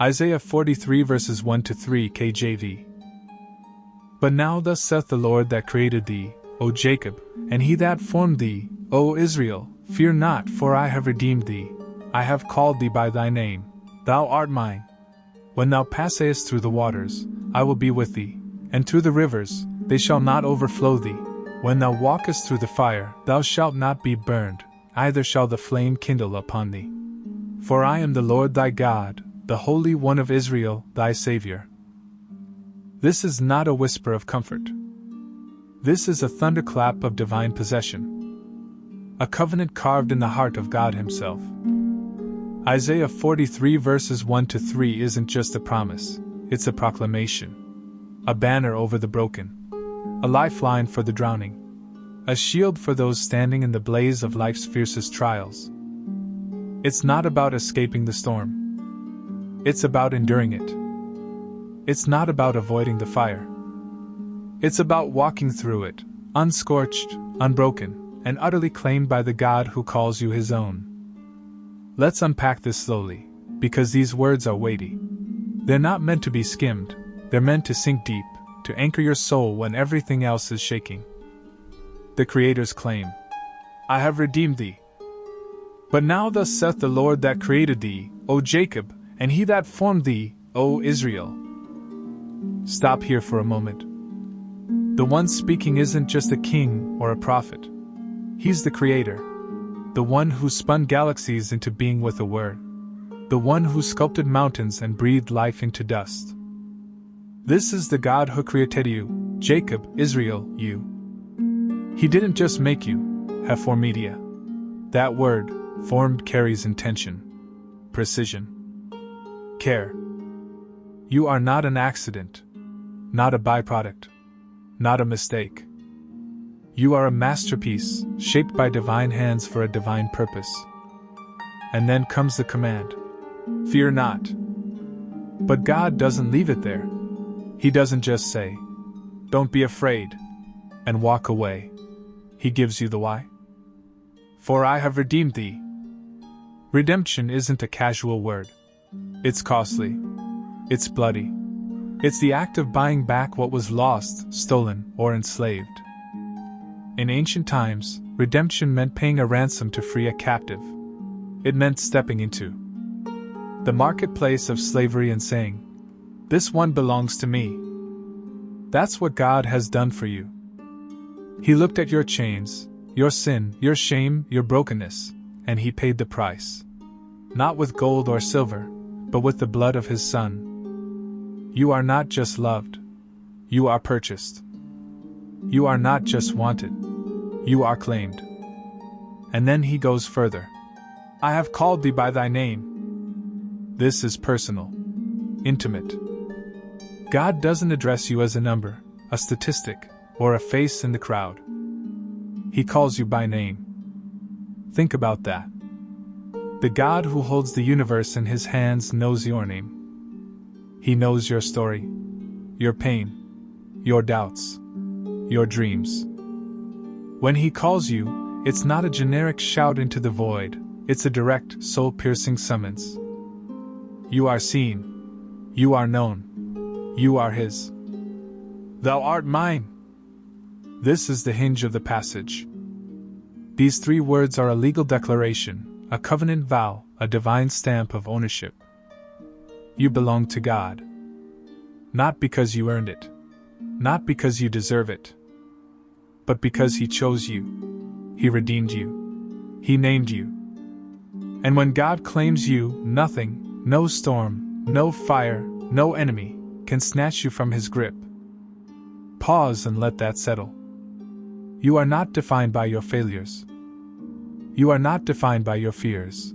Isaiah 43 verses 1 to 3 KJV. But now thus saith the Lord that created thee, O Jacob, and he that formed thee, O Israel, fear not, for I have redeemed thee. I have called thee by thy name. Thou art mine. When thou passest through the waters, I will be with thee, and through the rivers, they shall not overflow thee. When thou walkest through the fire, thou shalt not be burned, neither shall the flame kindle upon thee. For I am the Lord thy God, the Holy One of Israel, thy Savior. This is not a whisper of comfort. This is a thunderclap of divine possession. A covenant carved in the heart of God Himself. Isaiah 43 verses 1 to 3 isn't just a promise, it's a proclamation. A banner over the broken. A lifeline for the drowning. A shield for those standing in the blaze of life's fiercest trials. It's not about escaping the storm. It's about enduring it. It's not about avoiding the fire. It's about walking through it, unscorched, unbroken, and utterly claimed by the God who calls you His own. Let's unpack this slowly, because these words are weighty. They're not meant to be skimmed, they're meant to sink deep, to anchor your soul when everything else is shaking. The Creator's claim: I have redeemed thee. But now thus saith the Lord that created thee, O Jacob, and he that formed thee, O Israel. Stop here for a moment. The one speaking isn't just a king or a prophet. He's the Creator. The one who spun galaxies into being with a word. The one who sculpted mountains and breathed life into dust. This is the God who created you, Jacob, Israel, you. He didn't just make you, have formed media. That word, formed, carries intention, precision, care. You are not an accident, not a byproduct, not a mistake. You are a masterpiece, shaped by divine hands for a divine purpose. And then comes the command: fear not. But God doesn't leave it there. He doesn't just say, don't be afraid, and walk away. He gives you the why. For I have redeemed thee. Redemption isn't a casual word. It's costly. It's bloody. It's the act of buying back what was lost, stolen, or enslaved. In ancient times, redemption meant paying a ransom to free a captive. It meant stepping into the marketplace of slavery and saying, this one belongs to me. That's what God has done for you. He looked at your chains, your sin, your shame, your brokenness, and He paid the price. Not with gold or silver, but with the blood of His Son. You are not just loved. You are purchased. You are not just wanted. You are claimed. And then He goes further. I have called thee by thy name. This is personal. Intimate. God doesn't address you as a number, a statistic, or a face in the crowd. He calls you by name. Think about that. The God who holds the universe in His hands knows your name. He knows your story, your pain, your doubts, your dreams. When He calls you, it's not a generic shout into the void, it's a direct, soul-piercing summons. You are seen. You are known. You are His. Thou art mine. This is the hinge of the passage. These three words are a legal declaration, a covenant vow, a divine stamp of ownership. You belong to God. Not because you earned it. Not because you deserve it. But because He chose you. He redeemed you. He named you. And when God claims you, nothing, no storm, no fire, no enemy, can snatch you from His grip. Pause and let that settle. You are not defined by your failures. You are not defined by your fears.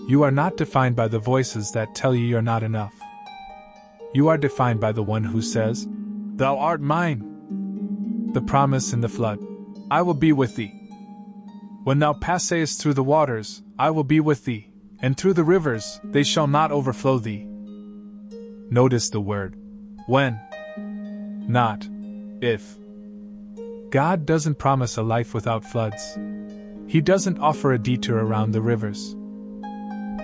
You are not defined by the voices that tell you you're not enough. You are defined by the one who says, Thou art mine. The promise in the flood, I will be with thee. When thou passest through the waters, I will be with thee, and through the rivers, they shall not overflow thee. Notice the word, when, not if. God doesn't promise a life without floods. He doesn't offer a detour around the rivers.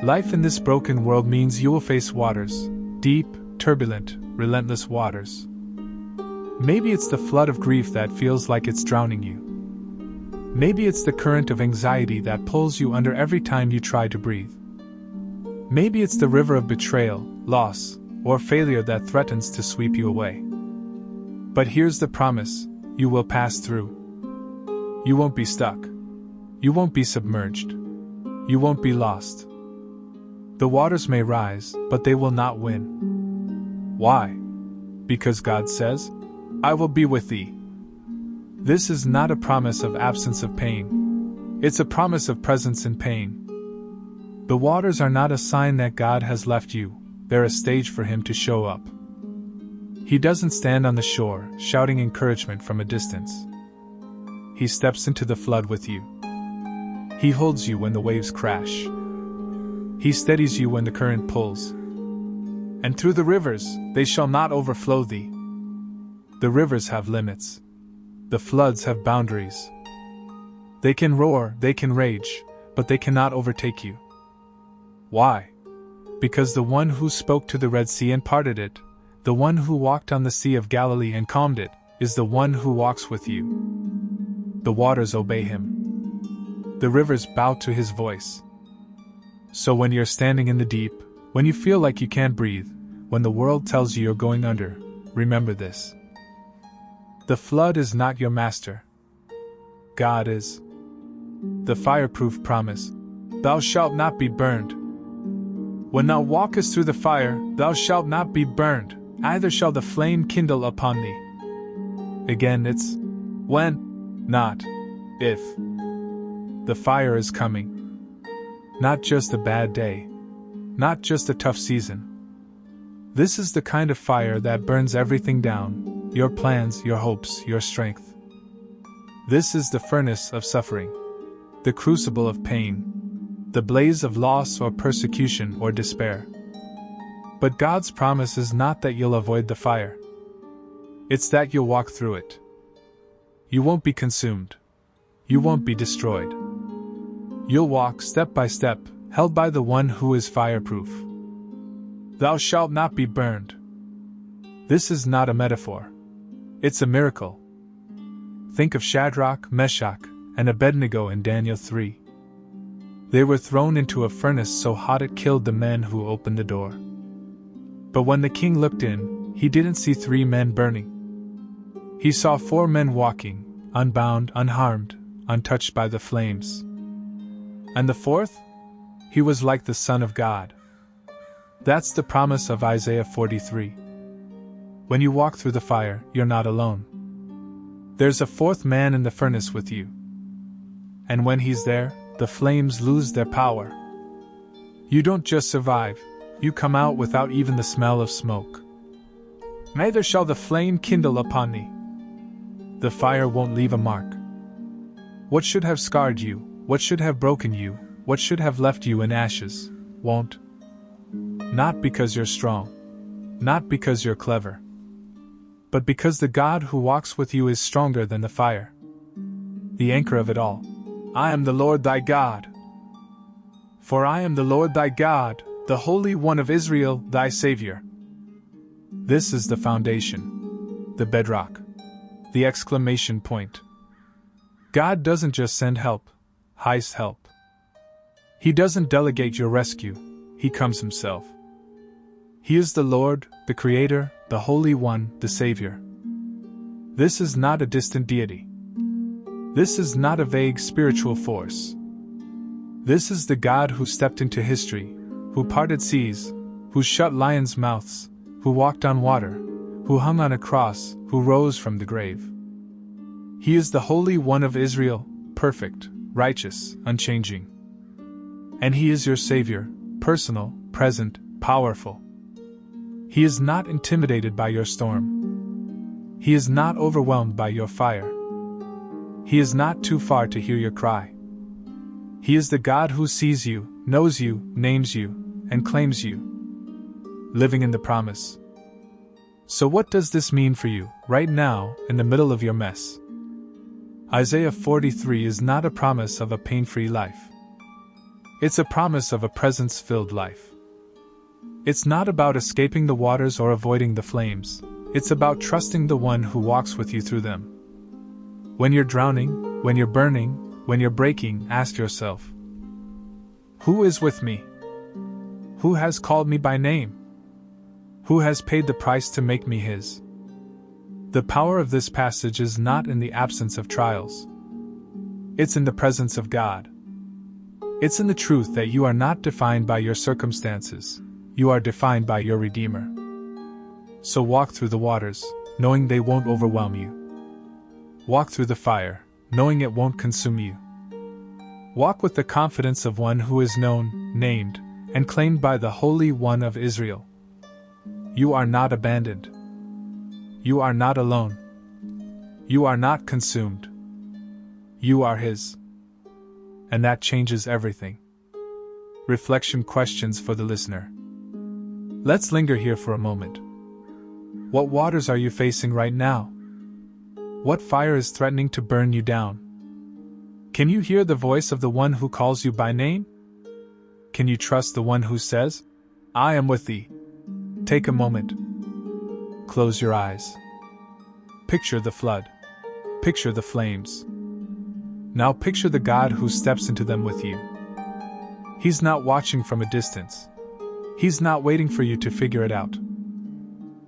Life in this broken world means you will face waters, deep, turbulent, relentless waters. Maybe it's the flood of grief that feels like it's drowning you. Maybe it's the current of anxiety that pulls you under every time you try to breathe. Maybe it's the river of betrayal, loss, or failure that threatens to sweep you away. But here's the promise: you will pass through. You won't be stuck. You won't be submerged. You won't be lost. The waters may rise, but they will not win. Why? Because God says, "I will be with thee." This is not a promise of absence of pain. It's a promise of presence in pain. The waters are not a sign that God has left you, they're a stage for Him to show up. He doesn't stand on the shore, shouting encouragement from a distance. He steps into the flood with you. He holds you when the waves crash. He steadies you when the current pulls. And through the rivers, they shall not overflow thee. The rivers have limits. The floods have boundaries. They can roar, they can rage, but they cannot overtake you. Why? Because the one who spoke to the Red Sea and parted it, the one who walked on the Sea of Galilee and calmed it, is the one who walks with you. The waters obey Him. The rivers bow to His voice. So when you're standing in the deep, when you feel like you can't breathe, when the world tells you you're going under, remember this. The flood is not your master. God is. The fireproof promise: thou shalt not be burned. When thou walkest through the fire, thou shalt not be burned, neither shall the flame kindle upon thee. Again, it's when, not if. The fire is coming. Not just a bad day. Not just a tough season. This is the kind of fire that burns everything down. Your plans, your hopes, your strength. This is the furnace of suffering, the crucible of pain, the blaze of loss or persecution or despair. But God's promise is not that you'll avoid the fire. It's that you'll walk through it. You won't be consumed. You won't be destroyed. You'll walk step by step, held by the one who is fireproof. Thou shalt not be burned. This is not a metaphor. It's a miracle. Think of Shadrach, Meshach, and Abednego in Daniel 3. They were thrown into a furnace so hot it killed the men who opened the door. But when the king looked in, he didn't see 3 men burning. He saw 4 men walking, unbound, unharmed, untouched by the flames. And the 4th? He was like the Son of God. That's the promise of Isaiah 43. When you walk through the fire, you're not alone. There's a 4th man in the furnace with you. And when he's there, the flames lose their power. You don't just survive, you come out without even the smell of smoke. Neither shall the flame kindle upon thee. The fire won't leave a mark. What should have scarred you, what should have broken you, what should have left you in ashes, won't. Not because you're strong, not because you're clever, but because the God who walks with you is stronger than the fire. The anchor of it all. I am the Lord thy God. For I am the Lord thy God, the Holy One of Israel, thy Savior. This is the foundation, the bedrock, the exclamation point. God doesn't just send help, heist help. He doesn't delegate your rescue, He comes Himself. He is the Lord, the Creator, the Holy One, the Savior. This is not a distant deity. This is not a vague spiritual force. This is the God who stepped into history, who parted seas, who shut lions' mouths, who walked on water, who hung on a cross, who rose from the grave. He is the Holy One of Israel, perfect, righteous, unchanging. And He is your Savior, personal, present, powerful. He is not intimidated by your storm. He is not overwhelmed by your fire. He is not too far to hear your cry. He is the God who sees you, knows you, names you, and claims you, living in the promise. So what does this mean for you, right now, in the middle of your mess? Isaiah 43 is not a promise of a pain-free life. It's a promise of a presence-filled life. It's not about escaping the waters or avoiding the flames. It's about trusting the one who walks with you through them. When you're drowning, when you're burning, when you're breaking, ask yourself, who is with me? Who has called me by name? Who has paid the price to make me his? The power of this passage is not in the absence of trials. It's in the presence of God. It's in the truth that you are not defined by your circumstances. You are defined by your Redeemer. So walk through the waters, knowing they won't overwhelm you. Walk through the fire, knowing it won't consume you. Walk with the confidence of one who is known, named, and claimed by the Holy One of Israel. You are not abandoned. You are not alone. You are not consumed. You are His. And that changes everything. Reflection questions for the listener. Let's linger here for a moment. What waters are you facing right now? What fire is threatening to burn you down? Can you hear the voice of the one who calls you by name? Can you trust the one who says, I am with thee? Take a moment. Close your eyes. Picture the flood. Picture the flames. Now picture the God who steps into them with you. He's not watching from a distance. He's not waiting for you to figure it out.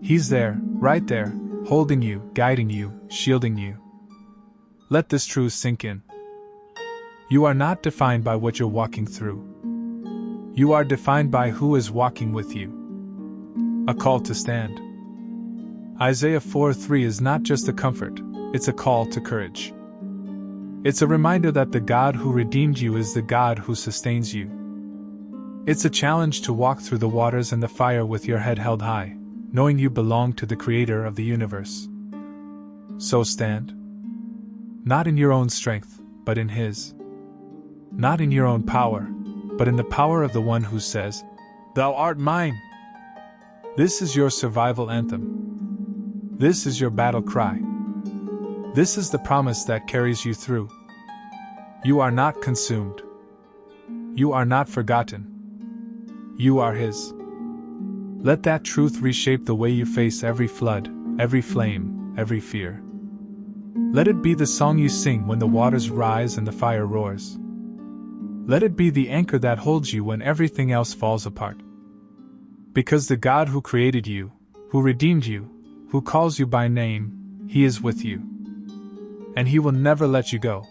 He's there, right there, holding you, guiding you, shielding you. Let this truth sink in. You are not defined by what you're walking through. You are defined by who is walking with you. A call to stand. Isaiah 4:3 is not just a comfort, it's a call to courage. It's a reminder that the God who redeemed you is the God who sustains you. It's a challenge to walk through the waters and the fire with your head held high, knowing you belong to the Creator of the universe. So stand. Not in your own strength, but in His. Not in your own power, but in the power of the one who says, Thou art mine. This is your survival anthem. This is your battle cry. This is the promise that carries you through. You are not consumed. You are not forgotten. You are His. Let that truth reshape the way you face every flood, every flame, every fear. Let it be the song you sing when the waters rise and the fire roars. Let it be the anchor that holds you when everything else falls apart. Because the God who created you, who redeemed you, who calls you by name, He is with you. And He will never let you go.